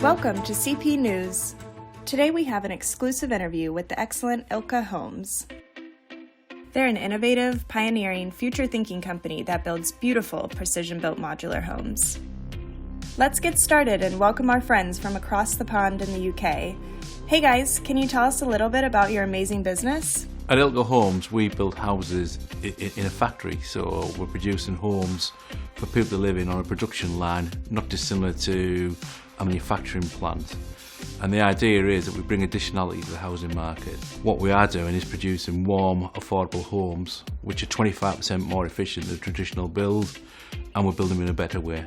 Welcome to CP News. Today we have an exclusive interview with the excellent Ilke Homes. They're an innovative, pioneering, future-thinking company that builds beautiful, precision-built modular homes. Let's get started and welcome our friends from across the pond in the UK. Hey guys, can you tell us a little bit about your amazing business? At Ilke Homes, we build houses in a factory, so we're producing homes for people to live in on a production line, not dissimilar to a manufacturing plant. And the idea is that we bring additionality to the housing market. What we are doing is producing warm, affordable homes, which are 25% more efficient than traditional build, and we're building them in a better way.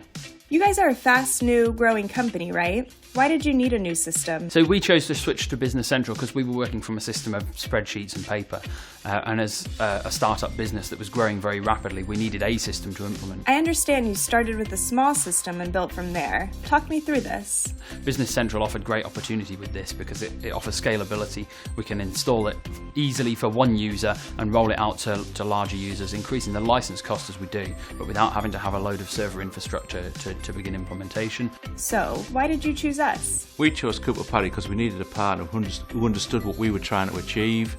You guys are a fast, new, growing company, right? Why did you need a new system? So we chose to switch to Business Central because we were working from a system of spreadsheets and paper. And as a startup business that was growing very rapidly, we needed a system to implement. I understand you started with a small system and built from there. Talk me through this. Business Central offered great opportunity with this because it offers scalability. We can install it easily for one user and roll it out to larger users, increasing the license cost as we do, but without having to have a load of server infrastructure to begin implementation. So, why did you choose us? We chose Cooper Parry because we needed a partner who understood what we were trying to achieve.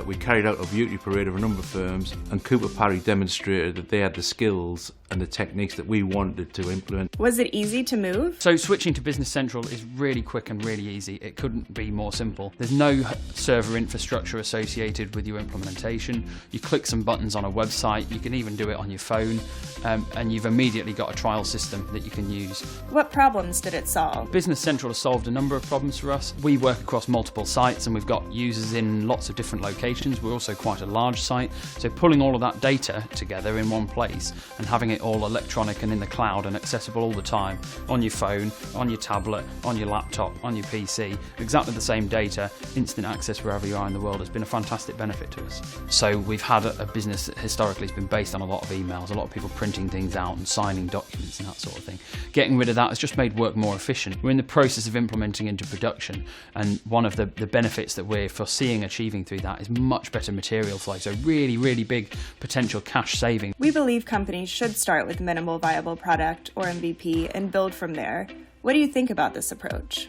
We carried out a beauty parade of a number of firms, and Cooper Parry demonstrated that they had the skills and the techniques that we wanted to implement. Was it easy to move? So switching to Business Central is really quick and really easy. It couldn't be more simple. There's no server infrastructure associated with your implementation. You click some buttons on a website, you can even do it on your phone, and you've immediately got a trial system that you can use. What problems did it solve? Business Central has solved a number of problems for us. We work across multiple sites and we've got users in lots of different locations. We're also quite a large site, so pulling all of that data together in one place and having it all electronic and in the cloud and accessible all the time on your phone, on your tablet, on your laptop, on your PC, exactly the same data, instant access wherever you are in the world has been a fantastic benefit to us. So we've had a business that historically has been based on a lot of emails, a lot of people printing things out and signing documents and that sort of thing. Getting rid of that has just made work more efficient. We're in the process of implementing into production, and one of the benefits that we're foreseeing achieving through that is much better material flow, so really big potential cash saving. We believe companies should start with minimal viable product, or MVP, and build from there. What do you think about this approach?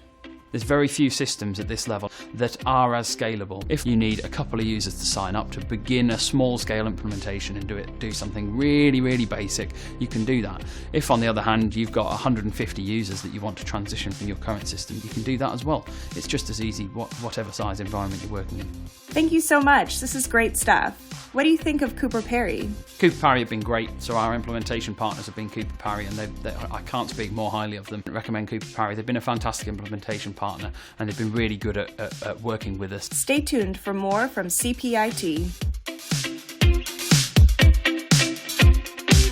There's very few systems at this level that are as scalable. If you need a couple of users to sign up to begin a small scale implementation and do something really basic, you can do that. If on the other hand you've got 150 users that you want to transition from your current system, you can do that as well. It's just as easy whatever size environment you're working in. Thank you so much. This is great stuff. What do you think of Cooper Parry? Cooper Parry have been great, so our implementation partners have been Cooper Parry, and I can't speak more highly of them. I recommend Cooper Parry. They've been a fantastic implementation partner, and they've been really good at working with us. Stay tuned for more from CPIT.